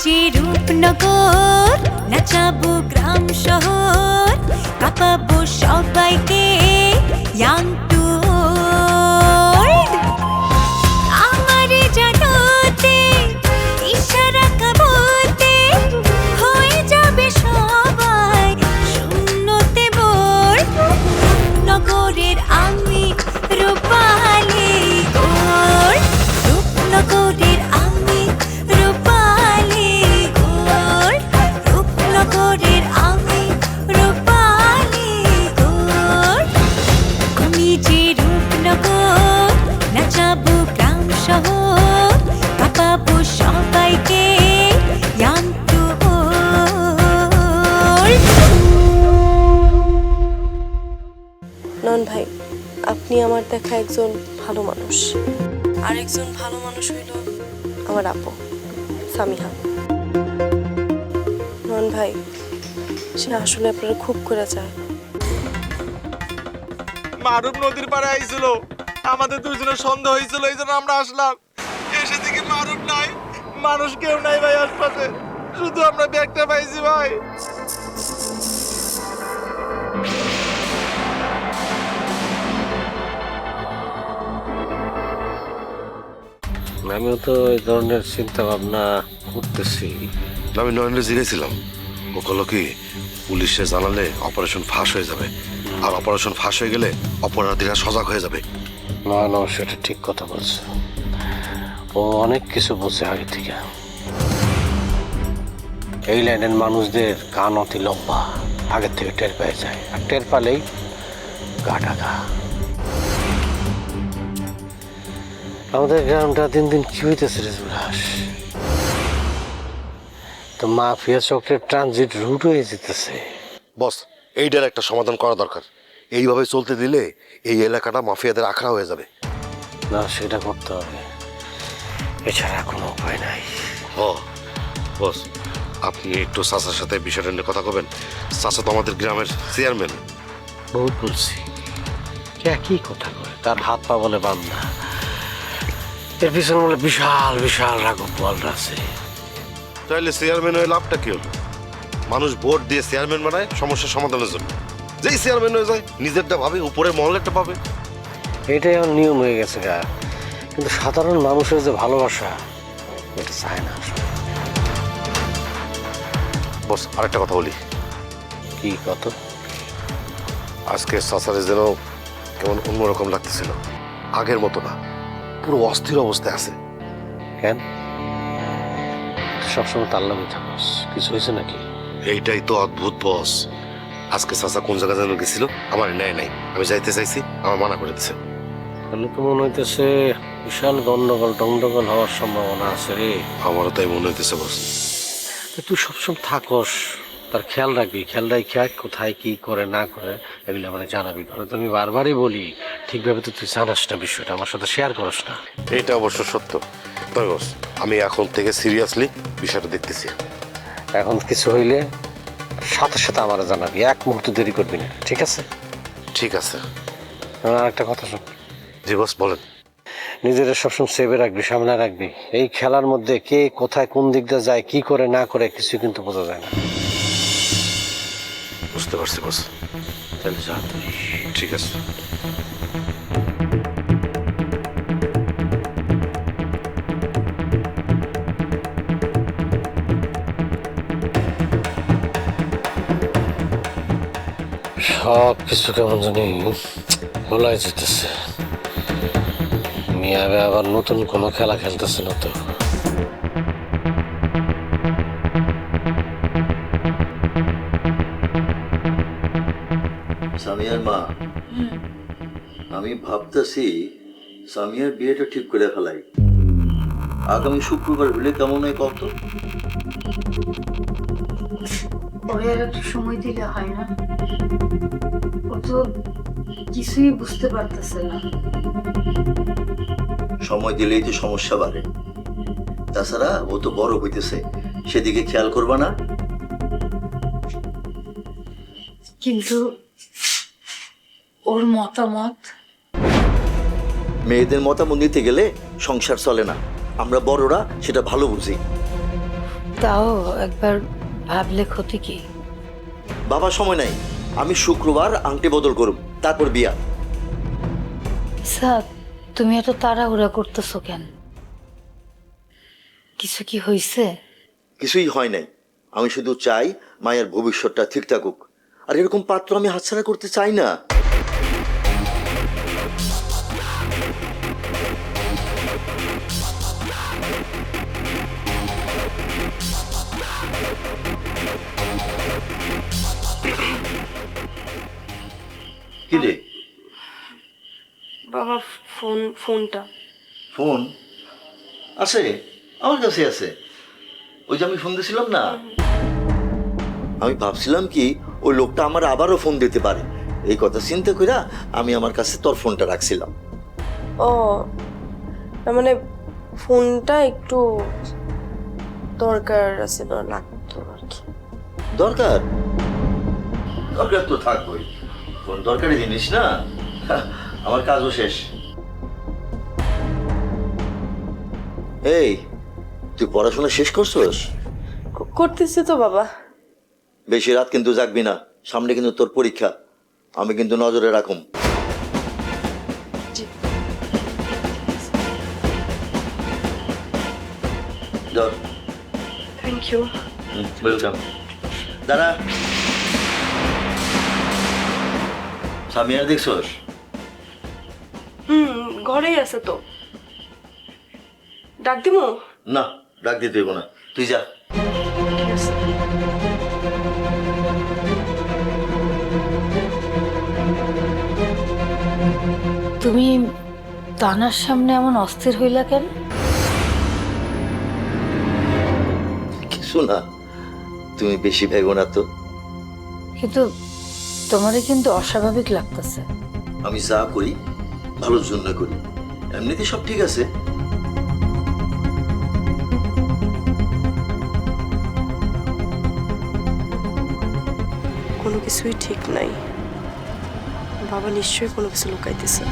যে রূপনগর, নাচাবো গ্রাম শহর, কাঁপাবো সবাইকে ইয়াং টু ওল্ড। আমারে জানাতে ইশারা কাবতে হয়ে যাবে সবাই শূন্যতে বোর। নগরের আমি রূপালী গোর, রূপনগরের আমি রূপালী গোর, রূপনগরের আমি রূপালী গোর। আমি যে রূপনগর, নাচাবো গ্রাম শহর, কাঁপাবো সবাইকে ইয়াং টু ওল্ড। নন ভাই, আপনি আমার দেখা একজন ভালো মানুষ, আর একজন ভালো মানুষ হইল আমার আপু সামিহা। নন ভাই, সে আসলে আপনারা খুব করে চায়। মারুফ নদীর পাড়ে আইছিল, আমাদের দুইজনের সন্দেহ হয়েছিল, এই জন্য আমরা আসলাম। এসে থেকে মারুফ নাই, মানুষ কেউ নাই ভাই আশপাশে, শুধু আমরা ব্যাগটা পাইছি ভাই। আমিও তো এই ধরনের চিন্তা ভাবনা করতেছি। আমি নয়নের জিগেছিলাম, ও কল কি পুলিশে জানালে অপারেশন ফাঁস হয়ে যাবে, আর অপারেশন ফাঁস হয়ে গেলে অপরাধীরা সজাগ হয়ে যাবে। না না, সেটা ঠিক কথা বলছে। ও অনেক কিছু বলছে আগে থেকে। এই লাইনের মানুষদের কান অতি লম্বা, আগের থেকে টের পেয়ে যায়, আর টের পালেই গা ঢাকা। আমাদের গ্রামটা দিন দিন কি হইতেছে রে জুলাস, তো মাফিয়া চক্রের ট্রানজিট রুট হয়ে যেতেছে। বস, এইটার একটা সমাধান করা দরকার। এইভাবে চলতে দিলে এই এলাকাটা মাফিয়াদের আখড়া হয়ে যাবে। না, সেটা করতে হবে, এছাড়া কোনো উপায় নাই। হ বস, আপনি একটু চাচার সাথে বিষয়টা নিয়ে কথা কবেন। চাচা তো আমাদের গ্রামের চেয়ারম্যান। বহুত বলছি, একই কথা কয়, তার হাত পা বলে বান্ধা। এর পিছনে বলে বিশাল বিশাল রাঘব বলরা আছে। তাহলে চেয়ারম্যান হয়ে লাভটা কি হলো? মানুষ ভোট দিয়ে চেয়ারম্যান বানায় সমস্যার সমাধানের জন্য। যেই চেয়ারম্যান হয়ে যায় নিজেরটা ভাবে, উপরে মহলেরটা পাবে। এটাই আমার নিয়ম হয়ে গেছে গা, কিন্তু সাধারণ মানুষের যে ভালোবাসা এটা চায় না। বস, আরেকটা কথা বলি। কি কত? আজকে চাচারে যেন কেমন অন্যরকম লাগতেছিল, আগের মতো না, পুরো অস্থির অবস্থায় আছে। কেন সবসময় তার লাগে থাকস? কিছু হয়েছে নাকি? এইটাই তো অদ্ভুত বস। আজকে চাচা কোন জায়গা যেন গেছিল, আমার নেয় নাই, আমি যাইতে চাইছি, আমার মানা করে দিচ্ছে। তাহলে তো মনে হইতেছে বিশাল গন্ডগোল টন্ডগোল হওয়ার সম্ভাবনা আছে রে। আমারও তাই মনে হইতেছে বস। তুই সবসময় থাকস, তার খেয়াল রাখবি, খেয়াল রাখা কোথায় কি করে না করে এগুলো মানে জানাবি। ধরো তুমি বারবারই বলি, ঠিকভাবে তো তুই জানাস না বিষয়টা, আমার সাথে শেয়ার করস না। এইটা অবশ্য সত্য। তবে বস, আমি এখন থেকে সিরিয়াসলি বিষয়টা দেখতেছি। এখন কিছু হইলে সাথে সাথে আমার জানাবি, এক মুহূর্ত দেরি করবি না, ঠিক আছে? ঠিক আছে। আর একটা কথা শোন। জি বস, বলেন। নিজেরা সবসময় সেভে রাখবি, সামনে রাখবি। এই খেলার মধ্যে কে কোথায় কোন দিক দিয়ে যায়, কি করে না করে কিছু কিন্তু বোঝা যায় না। বুঝতে পারছি বস। তাহলে যা তুই। ঠিক আছে। সব কিছু কেমন জানি ভোলাই যেতেছে। মিয়াবে আবার নতুন কোনো খেলা খেলতেছে না তো? সামিয়ার মা, আমি ভাবতেছি সামিয়ার বিয়েটা ঠিক করে ফেলাই। আগামী শুক্রবার হলে কেমন হয় কত? ওরে আর একটু সময় দিলে হয় না? ও তো কিছুই বুঝতে পারতেছে না। সময় দিলেই তো সমস্যা বাড়ে। তাছাড়া ও তো বড় হইতেছে, সেদিকে খেয়াল করবা না? কিন্তু ওর মতামত, মেয়েদের মতামত নিতে গেলে সংসার চলে না। আমরা বড়রা সেটা ভালো বুঝি। তাও একবার ভাবলে ক্ষতি কি? বাবা সময় নাই, আমি শুক্রবার আংটি বদল করব, তারপর বিয়া। স্যার, তুমি এত তাড়াহুড়া করতেছো কেন? কিছু কি হয়েছে? কিছুই হয় নাই, আমি শুধু চাই মায়ের ভবিষ্যৎটা ঠিক থাকুক। আর এরকম পাত্র আমি হাতছাড়া করতে চাই না। কি রে? বাবা, ফোনটা ফোন আছে? আমার কাছে আছে। ওই যে আমি ফোন দিয়েছিলাম না, আমি ভাবছিলাম কি ওই লোকটা আমার আবারও ফোন দিতে পারে, এই কথা চিন্তা কইরা আমি আমার কাছে তোর ফোনটা রাখছিলাম। ও, তার মানে ফোনটা একটু দরকার আছে, লাগতো আর কি। দরকার দরকার তো থাকবেই, ফোন দরকারি জিনিস না। আমার কাজও শেষ। এই, তুই পড়াশোনা শেষ করছস? করতেছি তো বাবা। বেশি রাত কিন্তু জাগবি না, সামনে কিন্তু তোর পরীক্ষা, আমি কিন্তু নজরে রাখুম। Thank you. ওয়েলকাম। দাঁড়া, সামিয়ার দেখছস? ঘরেই আছে তো, ডাক দিমু? না, ডাক দিতে হইব না, তুই যা। তুমি তানার সামনে এমন অস্থির হইলা কেন? কিছু না, তুমি বেশি ভেগো না তো। কিন্তু তোমারে কিন্তু অস্বাভাবিক লাগতেছে। আমি যা করি ভালোর জন্য করি, এমনিতে সব ঠিক আছে। কোনো কিছুই ঠিক নাই, বাবা নিশ্চয়ই কোনো কিছু লুকাইতেছে।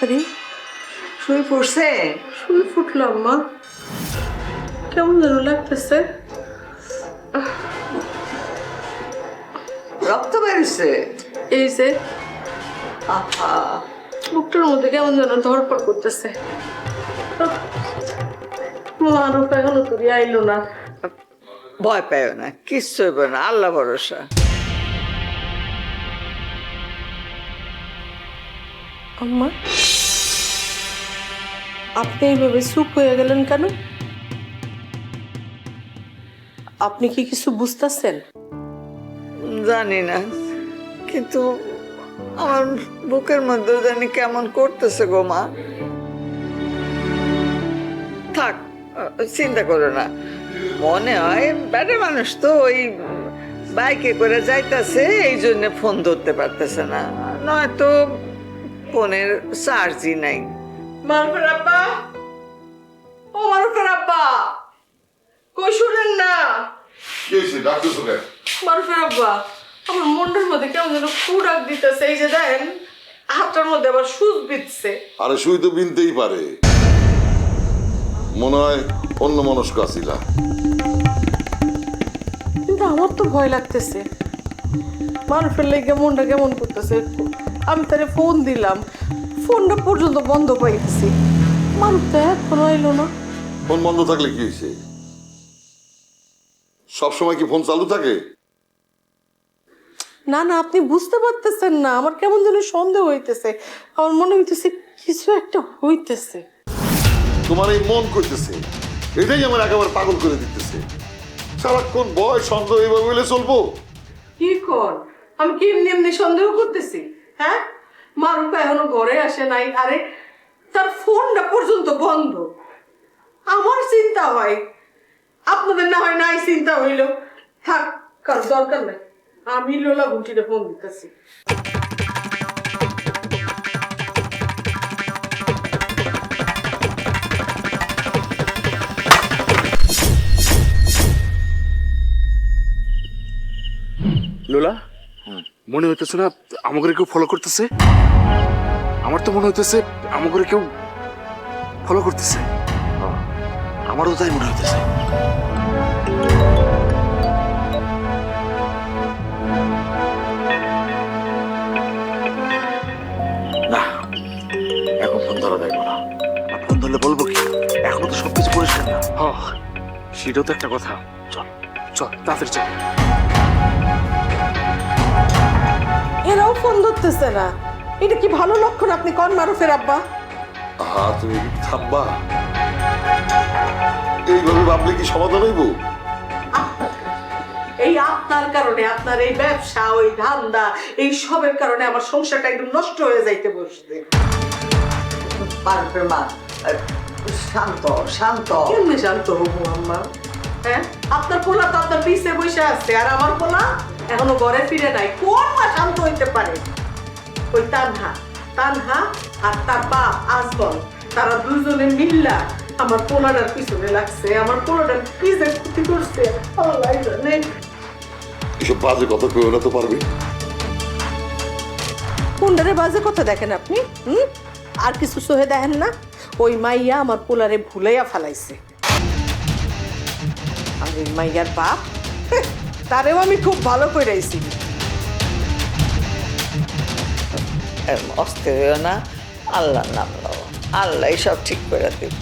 আরে, শুয়ে পড়ছে? শুয়ে ফুটলাম মা, কেমন যেন লাগতেছে। রক্ত বেরোচ্ছে? এই যে আহা, বুকটার মধ্যে কেমন যেন ধরপড় করতেছে। মারও এখনো তুই আইলো না। ভয় পাইও না, কিচ্ছু হইব না, আল্লাহ ভরসা। আম্মা, আপনি এইভাবে চুপ হয়ে গেলেন কেন? আপনি কি কিছু বুঝতেছেন? জানি না, কিন্তু আমার বুকের মধ্যে জানি কেমন করতেছে গো মা। থাক, চিন্তা করো না। মনে হয় বেড়ে মানুষ তো ওই বাইকে করে যাইতেছে, এই জন্য ফোন ধরতে পারতেছে না, নয়তো ফোনের চার্জই নাই। মারুফের আব্বা, ও মারুফের আব্বা, কই শুনেন না? মারুফের আব্বা, আমার মনটার মধ্যে কেমন যেন কুড়াক দিতেছে। এই যে দেখেন, হাতটার মধ্যে আবার সুচ বিচ্ছে। আরে সুই তো বিনতেই পারে, মনে হয় অন্য মনস্ক আসিলা। কিন্তু আমার তো ভয় লাগতেছে, মারুফের লেগে মনটা কেমন করতেছে। আমি তারে ফোন দিলাম, ফোনটা পর্যন্ত বন্ধ পাইছি, মারুফ তো এখনো এলো না। ফোন বন্ধ থাকলে কি হয়েছে? সবসময় কি ফোন চালু থাকে? না না, আপনি বুঝতে পারতেছেন না, আমার কেমন যেন সন্দেহ হইতেছে। আমার মনে হইতেছে কিছু একটা হইতেছে। তোমার এই মন করতেছে, এটাই আমার একেবারে পাগল করে দিতেছে। সারাক্ষণ ভয় সন্দেহ এইভাবে বলে চলবো? কি কর, আমি কি এমনি এমনি সন্দেহ করতেছি? হ্যাঁ, মারুফ এখনো ঘরে আসে নাই, আরে তার ফোনটা পর্যন্ত বন্ধ। আমার চিন্তা হয়, আপনাদের না হয় নাই চিন্তা হইল। থাক, কারো দরকার নাই, আমি লোলা ঘুটিতে ফোন দিতেছি। মনে হইতেছে না আমাকে কেউ ফলো করতেছে। আমার তো মনে হইতেছে আমাকে কেউ ফলো করতেছে। আমারও তাই মনে হইতেছে। না, এখন ফোন ধরা যাইব না। আর ফোন ধরলে বলবো কি? এখনো তো সবকিছু পরিষ্কার না। সেটাও তো একটা কথা। চল চল তাড়াতাড়ি চল। এরাও ফোন ধরতেছে না, এটা কি ভালো লক্ষণ? আপনি কন মারুফের আব্বা? তুমি থাকবা, এইভাবে ভাবলে কি সমাধান হইব? এই আপনার কারণে, আপনার এই ব্যবসা, ওই ধান্দা, এই সবের কারণে আমার সংসারটা একদম নষ্ট হয়ে যাইতে বসছে। মারুফের মা, শান্ত শান্ত। কেমনে শান্ত হবো আম্মা? হ্যাঁ, আপনার পোলা তো আপনার পিছে বসে আছে, আর আমার পোলা এখনো ঘরে ফিরে নাই। কোন মা শান্ত হইতে পারে? ওই তানহা আর তার বাপ আজমল, তারা দুজনে মিল্লা আমার পোলাটার পিছনে লাগছে, আমার পোলাটার পিছে ক্ষতি করছে। আল্লাহ জানে। এসব বাজে কথা কেউ না তো পারবে। কোনটারে বাজে কথা দেখেন আপনি? আর কিছু সহে দেখেন না? ওই মাইয়া আমার পোলারে ভুলাইয়া ফালাইছে। আর ওই মাইয়ার বাপ, তারেও আমি খুব ভালো করে আইছি। অস্থির হইও না, আল্লাহর নাম লও, আল্লাহ সব ঠিক করে দেব।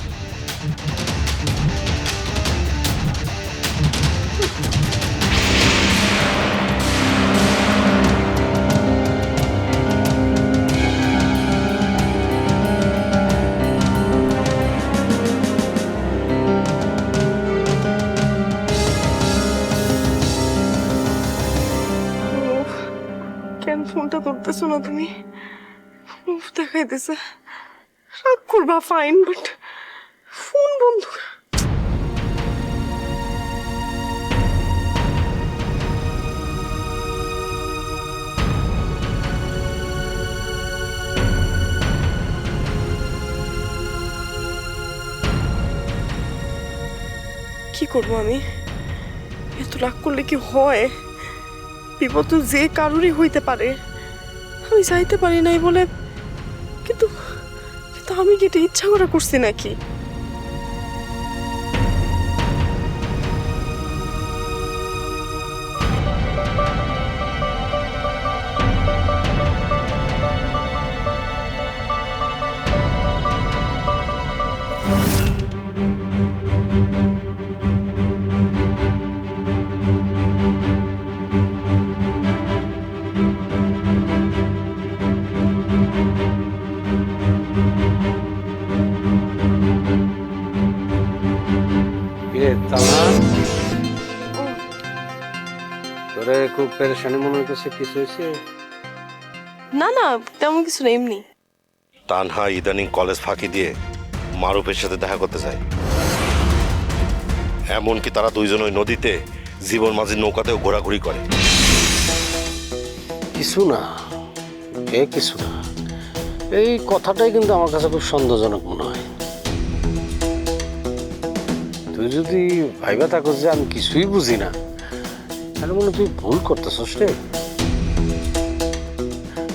কেন ফোনটা ধরতেছো না তুমি? দেখাইতেছে রাগ করবা, ফাইন, বাট ফোন বন্ধ। কি করবো আমি? এত রাগ করলে কি হয়? বিপদ তো যে কারোরই হইতে পারে। আমি চাইতে পারি নাই বলে, কিন্তু আমি কি এটা ইচ্ছা করে করছি নাকি? তোরে খুব পেরেশানি মনে হইতেছে, কিছু হয়েছে? না না, তেমন কিছু না, এমনি। তানহা ইদানিং কলেজ ফাঁকি দিয়ে মারুফের সাথে দেখা করতে যায়। এমনকি তারা দুইজন ওই নদীতে জীবন মাঝির নৌকাতেও ঘোরাঘুরি করে। কিছু না, কিছু না, এই কথাটাই কিন্তু আমার কাছে খুব সন্দেহজনক মনে হয়। তুই যদি ভাইবা থাকস যে আমি কিছুই বুঝি না, তাহলে মনে তুই ভুল করতেছস রে।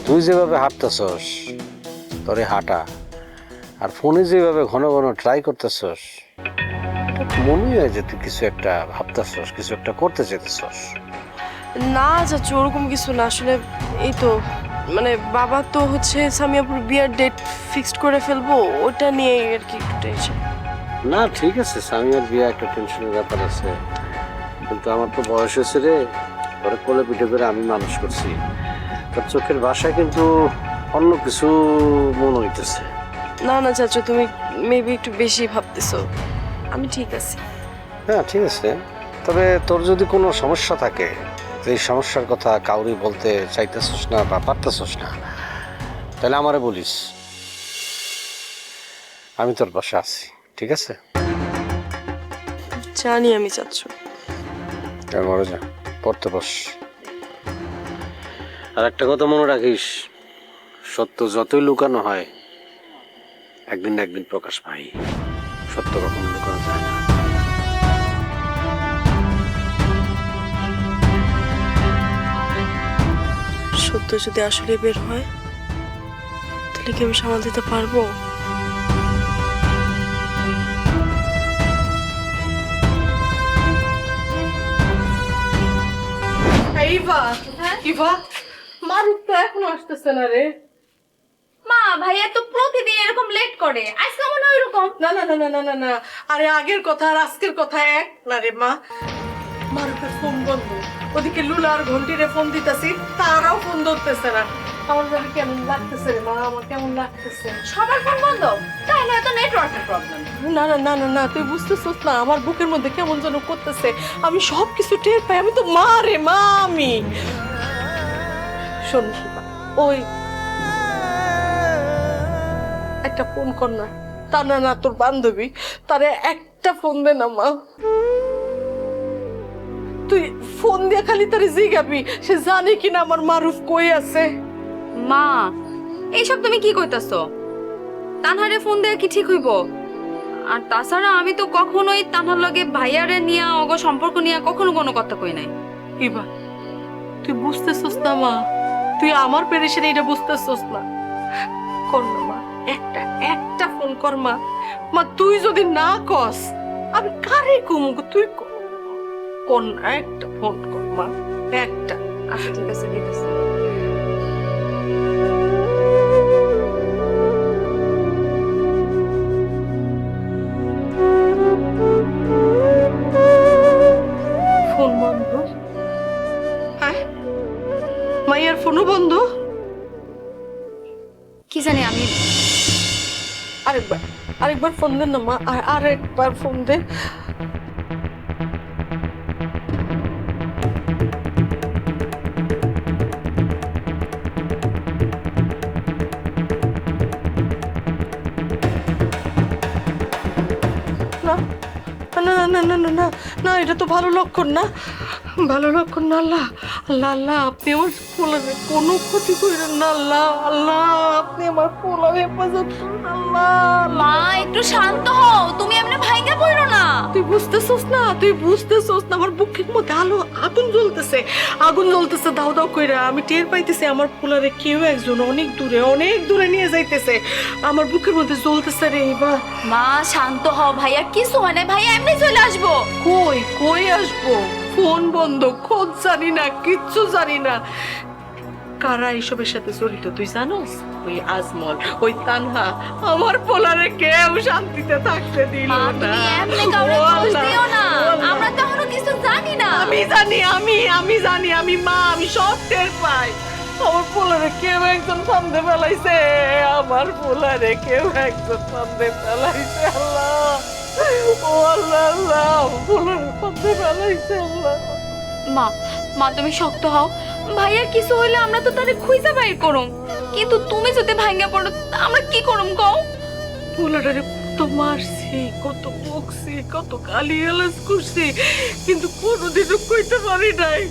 তুই যেভাবে হাঁটতেছস, তোর হাঁটা আর ফোনে যেভাবে ঘন ঘন ট্রাই করতেছস, মনে হয় যে তুই কিছু একটা ভাবতেছস, কিছু একটা করতে চাইতেছস। না চাচু, ওরকম কিছু না। আসলে এই তো মানে বাবা তো হচ্ছে সামিয়াপুর বিয়ার ডেট ফিক্সড করে ফেলবো, ওটা নিয়ে আর কি একটু টেনশন। না ঠিক আছে, সামিয়ার বিয়ে একটা টেনশনের ব্যাপার আছে, কিন্তু আমার তো বয়স হয়েছে রে, ঘরে কোলে পিঠে করে আমি মানুষ করছি। তার চোখের ভাষায় কিন্তু অন্য কিছু মনে হইতেছে। না না চাচু, তুমি মেবি একটু বেশি ভাবতেছো। আমি ঠিক আছি। হ্যাঁ ঠিক আছে, তবে তোর যদি কোনো সমস্যা থাকে, এই সমস্যার কথা কাউরি বলতে চাইতেছস না বা পারতেছস না, তাহলে আমারে বলিস, আমি তোর পাশে আছি। ঠিক আছে? জানি আমি চাচ্ছ। মরে যা, পড়তে বস। আর একটা কথা মনে রাখিস, সত্য যতই লুকানো হয় একদিন না একদিন প্রকাশ পাই। সত্য কখনো লুকানো যায় না। সত্য যদি আসলে বের হয় তাহলে কি আমি সামাল দিতে পারবো? ইভা, ইভা, মারুফ তো এখনো আসতেছে না রে। মা ভাইয়া তো প্রতিদিন এরকম লেট করে, আজকে মনে হয় এরকম। না না না না না না না, আরে আগের কথা আর আজকের কথা এক না রে মা। মারুফের ফোন বন্ধ, ওদিকে লুলা আর ঘন্টিরে ফোন দিতেছি, তারাও ফোন ধরতেছে না। আমার জানি কেমন লাগতেছে রে মা, আমার কেমন লাগতেছে। সবার ফোন বন্ধ, তাহলে তো নেটওয়ার্কের প্রবলেম। না না না না না, তুই বুঝতেছিস না, আমার বুকের মধ্যে কেমন যেন করতেছে। আমি সব কিছু টের পাই, আমি তো মা রে মা। আমি শোন শিবা, ওই একটা ফোন কর না। তা না না, তোর বান্ধবী, তারে একটা ফোন দে না মা। তুই ফোন দিয়ে খালি তারে জিগাবি সে জানে কিনা আমার মারুফ কই আছে। মা এইসব তুমি কি কইতাছো? তানহারে ফোন দেয়া কি ঠিক হইব? আর তাছাড়া আমি তো কখনোই তানহার লগে ভাইয়ারে নিয়া অগ সম্পর্ক নিয়া কখনো কোনো কথা কই নাই। ইবা, তুই বুঝতেছস না মা, তুই আমার পেরেশানি এটা বুঝতেছস না। কর না মা, একটা একটা ফোন কর মা। মা তুই যদি না কস আমি কারে কমু? তুই কোন একটা ফোন কর মা, একটা। আচ্ছা ঠিক আছে, ঠিক আছে। ফোন বন্ধ? হ্যাঁ, মাইয়ার ফোনও বন্ধ? কি জানি আমি। আরেকবার ফোন দে না মা, আরেকবার ফোন দে। না না না না না না না, এটা তো ভালো লক্ষণ না, ভালো লক্ষণ না। আল্লাহ আল্লাহ আল্লাহ, আপনি আমার পোলারে কোনো ক্ষতি করেন না। আল্লাহ আল্লাহ, আপনি আমার পোলারে হেফাজত করুন। আল্লাহ মা একটু শান্ত হও, তুমি এমনি ভাইঙ্গা পড়ো না। তুই বুঝতেছস না, তুই বুঝতেছস না, আমার বুকের মধ্যে আগুন জ্বলতেছে, আগুন জ্বলতেছে দাও দাও কইরা। আমি টের পাইতেছি আমার পোলারে কেউ একজন অনেক দূরে নিয়ে যাইতেছে। আমার বুকের মধ্যে জ্বলতেছে রে। এবার মা শান্ত হও, ভাইয়া কিছু হয় না, ভাইয়া এমনি চলে আসবো। কই আসবো? ফোন বন্ধ, খোঁজ জানি না, কিচ্ছু জানি না। কারা এইসবের সাথে জড়িত তুই জানোস? ওই আজমল, ওই তানহা, আমার পোলারে কেউ শান্তিতে থাকতে দিল মা না। তুমি এমনি কাউরে দোষ দিও না, আমরা তো এখনো কিছু জানি না। আমি জানি, আমি মা, আমি সব টের পাই। আমার পোলারে কেউ একজন ফান্দে ফেলাইছে, আমার পোলারে কেউ একজন ফান্দে ফেলাইছে। আল্লাহ, ও আল্লাহ আল্লাহ, আমার পোলারে ফান্দে ফেলাইছে। আল্লাহ মা তুমি শক্ত হও, ভাইয়ার কিছু হইলে আমরা তো তারে খুঁজে বাইর করুম, কিন্তু তুমি যদি ভাঙ্গা পড়ো আমরা কি করুম কও? পোলারে কত মারছি, কত বকছি, কত গালিগালাজ করছি, কিন্তু কোনোদিনও কইতে পারি নাই,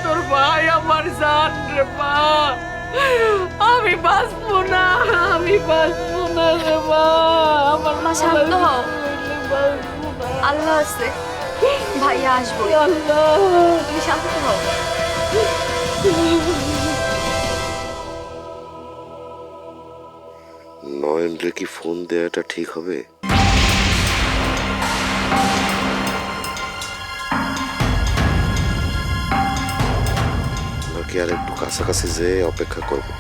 তোর ভাই আমার জান রে মা। আমি বাঁচবো না রে মা। আমার মা শান্ত হও, বাঁচবো না। আল্লাহ আছে, ভাইয়া আসবো। আল্লাহ, তুমি শান্ত হও। নয়নরে কি ফোন দেওয়াটা ঠিক হবে? নাকি আর একটু কাছাকাছি যেয়ে অপেক্ষা করবো?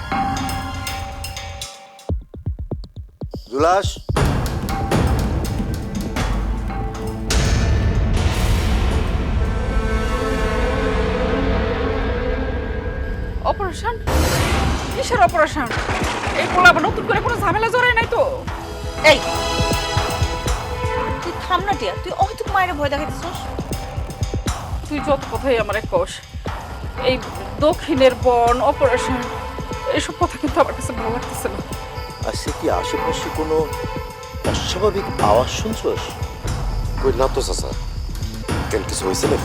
জুলাস, অপারেশন? কিসের অপারেশন? এই পোলা আবার নতুন করে কোনো ঝামেলা জড়ায় নাই তো? এই তুই থাম না টিয়া, তুই অহেতুক মায়ের ভয় দেখাইতেছিস। তুই যত কথাই আমার কোষ, এই দক্ষিণের বন অপারেশন এইসব কথা কিন্তু আমার কাছে ভালো লাগতেছে না। আজকে কি আশেপাশে কোনো অস্বাভাবিক আওয়াজ শুনছস? কই না তো চাচা, কেন কিছু হয়েছে না?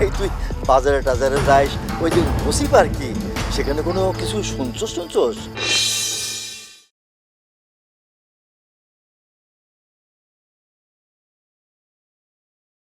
এই তুই বাজারে টাজারে যাইস, ওই যে বসি পার কি, সেখানে কোনো কিছু শুনছস?